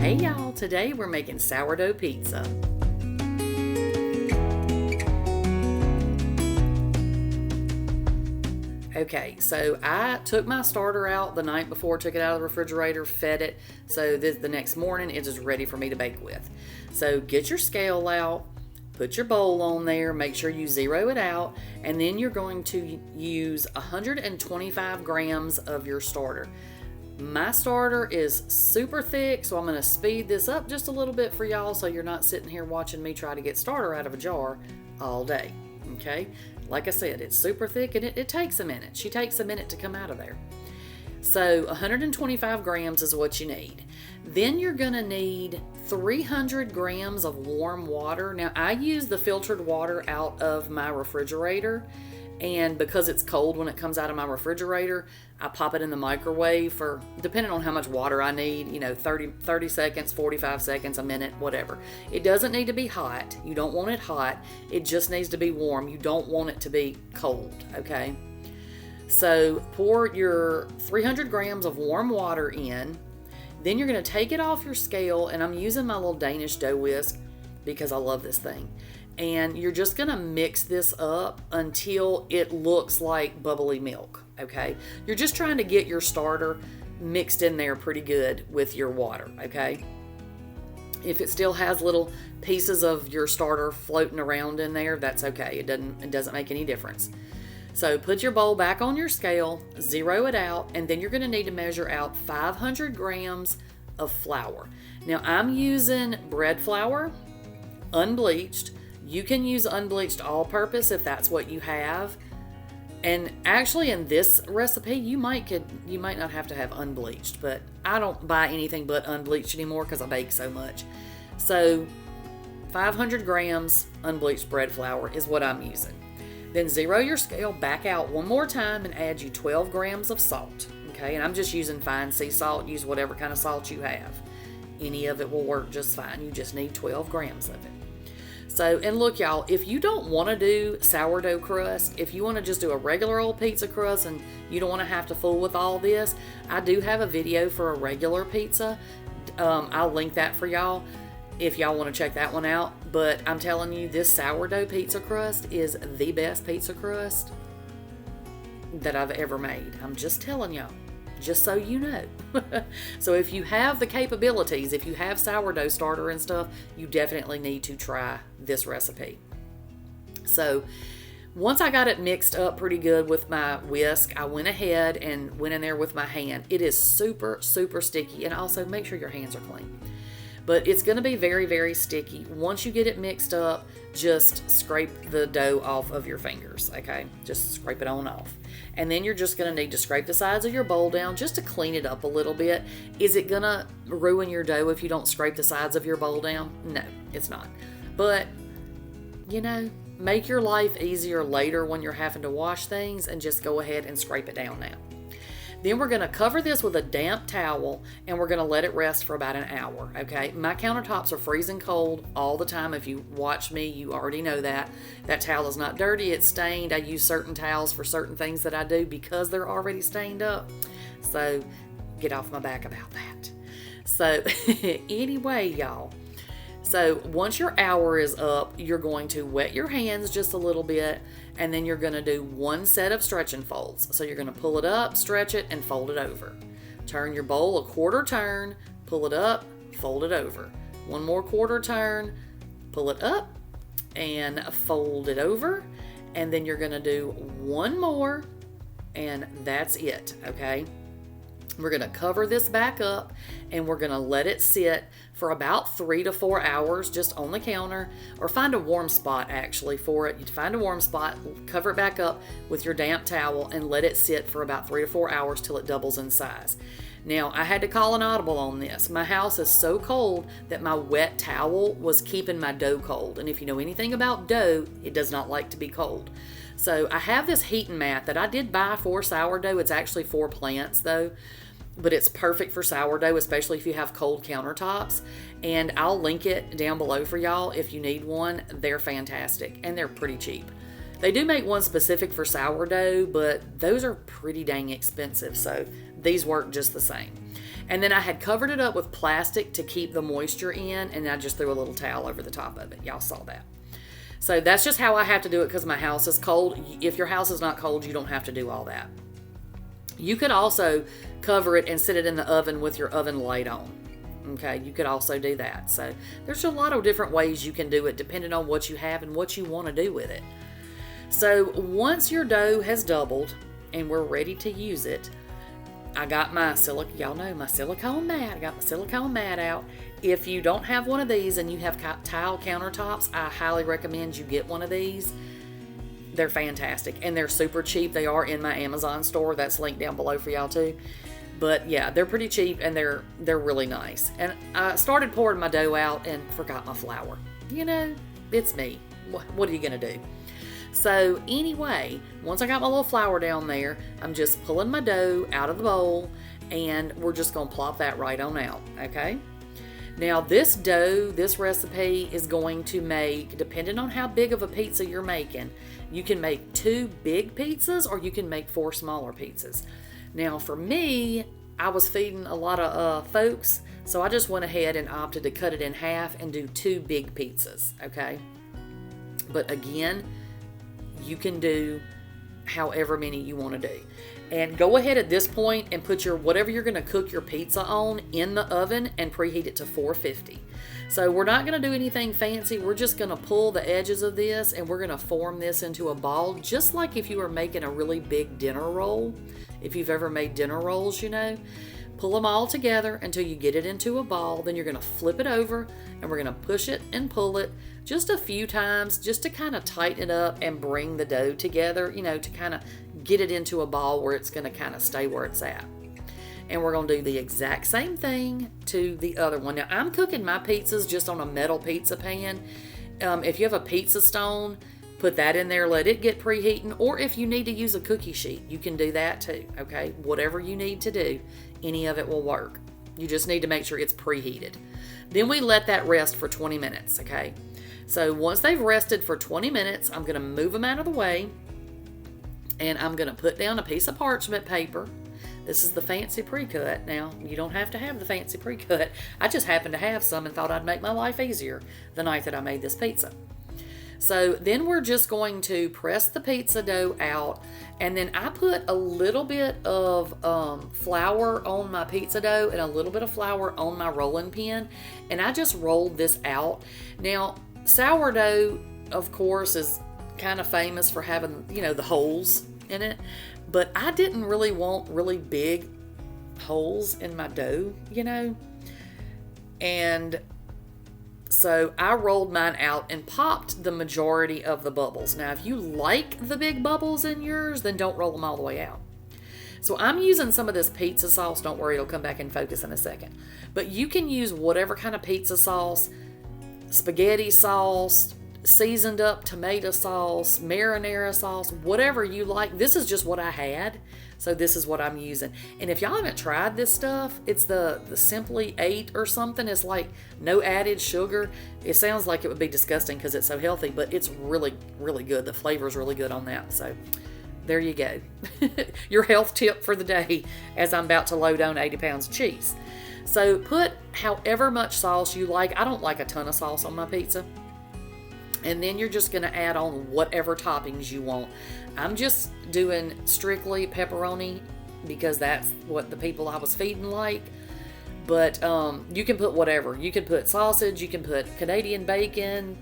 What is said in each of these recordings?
Hey y'all, today we're making sourdough pizza. Okay, so I took my starter out the night before, took it out of the refrigerator, fed it, so the next morning it is ready for me to bake with. So get your scale out, put your bowl on there, make sure you zero it out, and then you're going to use 125 grams of your starter. My starter is super thick, so I'm going to speed this up just a little bit for y'all so you're not sitting here watching me try to get starter out of a jar all day, okay? Like I said, it's super thick and it takes a minute. She takes a minute to come out of there. So 125 grams is what you need. Then you're going to need 300 grams of warm water. Now, I use the filtered water out of my refrigerator, and because it's cold when it comes out of my refrigerator, I pop it in the microwave for, depending on how much water I need, 30 seconds, 45 seconds, a minute, whatever. It doesn't need to be hot. You don't want it hot. It just needs to be warm. You don't want it to be cold, okay? So pour your 300 grams of warm water in. Then you're going to take it off your scale, and I'm using my little Danish dough whisk because I love this thing. And you're just going to mix this up until it looks like bubbly milk, okay? You're just trying to get your starter mixed in there pretty good with your water, okay? If it still has little pieces of your starter floating around in there, that's okay. It doesn't make any difference. So put your bowl back on your scale, zero it out, and then you're going to need to measure out 500 grams of flour. Now, I'm using bread flour, unbleached. You can use unbleached all-purpose if that's what you have. And actually in this recipe, you might not have to have unbleached, but I don't buy anything but unbleached anymore because I bake so much. So 500 grams unbleached bread flour is what I'm using. Then zero your scale back out one more time and add you 12 grams of salt. Okay, and I'm just using fine sea salt. Use whatever kind of salt you have. Any of it will work just fine. You just need 12 grams of it. So, and look y'all, if you don't want to do sourdough crust, if you want to just do a regular old pizza crust and you don't want to have to fool with all this, I do have a video for a regular pizza. I'll link that for y'all if y'all want to check that one out. But I'm telling you, this sourdough pizza crust is the best pizza crust that I've ever made. I'm just telling y'all, just so you know. So if you have the capabilities, if you have sourdough starter and stuff, you definitely need to try this recipe. So once I got it mixed up pretty good with my whisk, I went ahead and went in there with my hand. It is super, super sticky, and also make sure your hands are clean. But it's going to be very, very sticky. Once you get it mixed up, just scrape the dough off of your fingers, okay? Just scrape it on off. And then you're just going to need to scrape the sides of your bowl down just to clean it up a little bit. Is it going to ruin your dough if you don't scrape the sides of your bowl down? No, it's not. But, make your life easier later when you're having to wash things, and just go ahead and scrape it down now. Then we're going to cover this with a damp towel, and we're going to let it rest for about an hour, okay? My countertops are freezing cold all the time. If you watch me, you already know that. That towel is not dirty, it's stained. I use certain towels for certain things that I do because they're already stained up. So get off my back about that. So anyway, y'all. So once your hour is up, you're going to wet your hands just a little bit, and then you're going to do one set of stretch and folds. So you're going to pull it up, stretch it, and fold it over. Turn your bowl a quarter turn, pull it up, fold it over. One more quarter turn, pull it up, and fold it over. And then you're going to do one more, and that's it, okay? We're going to cover this back up, and we're going to let it sit for about 3 to 4 hours just on the counter, or find a warm spot actually for it. You find a warm spot, cover it back up with your damp towel, and let it sit for about 3 to 4 hours till it doubles in size. Now, I had to call an audible on this. My house is so cold that my wet towel was keeping my dough cold. And if you know anything about dough, it does not like to be cold. So I have this heating mat that I did buy for sourdough. It's actually for plants though, but it's perfect for sourdough, especially if you have cold countertops. And I'll link it down below for y'all if you need one. They're fantastic and they're pretty cheap. They do make one specific for sourdough, but those are pretty dang expensive, so these work just the same. And then I had covered it up with plastic to keep the moisture in, and I just threw a little towel over the top of it. Y'all saw that. So that's just how I have to do it because my house is cold. If your house is not cold, you don't have to do all that. You could also cover it and sit it in the oven with your oven light on. Okay, you could also do that. So there's a lot of different ways you can do it depending on what you have and what you want to do with it. So once your dough has doubled and we're ready to use it, I got my y'all know my silicone mat. I got my silicone mat out. If you don't have one of these and you have tile countertops, I highly recommend you get one of these. They're fantastic and they're super cheap. They are in my Amazon store. That's linked down below for y'all too. But yeah, they're pretty cheap and they're really nice. And I started pouring my dough out and forgot my flour. You know, it's me. What are you going to do? So anyway, once I got my little flour down there, I'm just pulling my dough out of the bowl and we're just going to plop that right on out, okay? Now this dough, this recipe is going to make, depending on how big of a pizza you're making, you can make 2 big pizzas or you can make 4 smaller pizzas. Now for me, I was feeding a lot of folks, so I just went ahead and opted to cut it in half and do 2 big pizzas, okay? But again, you can do however many you want to do. And go ahead at this point and put your whatever you're going to cook your pizza on in the oven and preheat it to 450. So we're not going to do anything fancy. We're just going to pull the edges of this and we're going to form this into a ball, just like if you were making a really big dinner roll. If you've ever made dinner rolls, you know, pull them all together until you get it into a ball. Then you're going to flip it over and we're going to push it and pull it just a few times just to kind of tighten it up and bring the dough together, you know, to kind of get it into a ball where it's going to kind of stay where it's at. And we're going to do the exact same thing to the other one. Now, I'm cooking my pizzas just on a metal pizza pan. If you have a pizza stone, put that in there, let it get preheating. Or if you need to use a cookie sheet, you can do that too, okay? Whatever you need to do, any of it will work. You just need to make sure it's preheated. Then we let that rest for 20 minutes, okay? So once they've rested for 20 minutes, I'm going to move them out of the way. And I'm going to put down a piece of parchment paper. This is the fancy pre-cut. Now, you don't have to have the fancy pre-cut. I just happened to have some and thought I'd make my life easier the night that I made this pizza. So then we're just going to press the pizza dough out, and then I put a little bit of flour on my pizza dough and a little bit of flour on my rolling pin, and I just rolled this out. Now, sourdough, of course, is kind of famous for having, you know, the holes in it, but I didn't really want really big holes in my dough, you know, and so I rolled mine out and popped the majority of the bubbles. Now, if you like the big bubbles in yours, then don't roll them all the way out. So I'm using some of this pizza sauce. Don't worry, it'll come back in focus in a second. But you can use whatever kind of pizza sauce, spaghetti sauce, seasoned up tomato sauce, marinara sauce, whatever you like. This is just what I had, so this is what I'm using. And if y'all haven't tried this stuff, it's the Simply 8 or something. It's like no added sugar. It sounds like it would be disgusting because it's so healthy, but it's really, really good. The flavor is really good on that. So there you go. Your health tip for the day as I'm about to load on 80 pounds of cheese. So put however much sauce you like. I don't like a ton of sauce on my pizza. And then you're just going to add on whatever toppings you want. I'm just doing strictly pepperoni because that's what the people I was feeding like. But you can put whatever. You can put sausage, you can put Canadian bacon,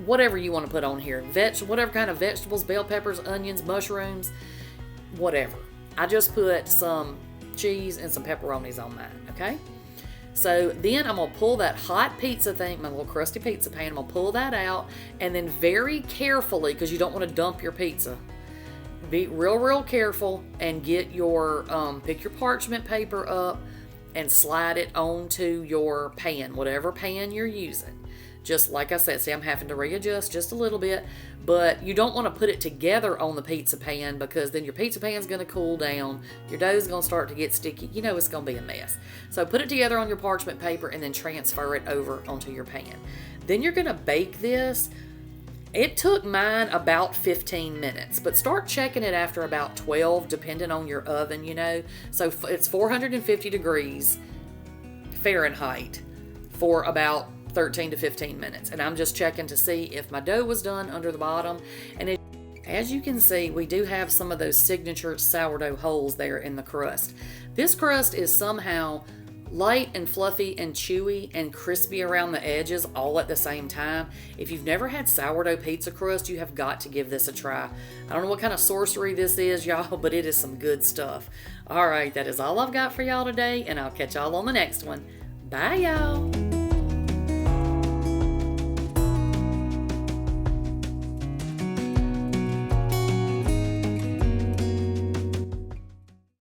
whatever you want to put on here. Whatever kind of vegetables, bell peppers, onions, mushrooms, whatever. I just put some cheese and some pepperonis on mine, okay? So then I'm going to pull that hot pizza thing, my little crusty pizza pan, I'm going to pull that out, and then very carefully, because you don't want to dump your pizza, be real careful and get your, pick your parchment paper up and slide it onto your pan, whatever pan you're using. Just like I said, see, I'm having to readjust just a little bit, but you don't want to put it together on the pizza pan because then your pizza pan's going to cool down, your dough's going to start to get sticky, you know it's going to be a mess. So put it together on your parchment paper and then transfer it over onto your pan. Then you're going to bake this. It took mine about 15 minutes, but start checking it after about 12, depending on your oven, you know. So it's 450 degrees Fahrenheit for about 13 to 15 minutes. And I'm just checking to see if my dough was done under the bottom. And as you can see, we do have some of those signature sourdough holes there in the crust. This crust is somehow light and fluffy and chewy and crispy around the edges all at the same time. If you've never had sourdough pizza crust, you have got to give this a try. I don't know what kind of sorcery this is, y'all, but it is some good stuff. All right, that is all I've got for y'all today, and I'll catch y'all on the next one. Bye, y'all.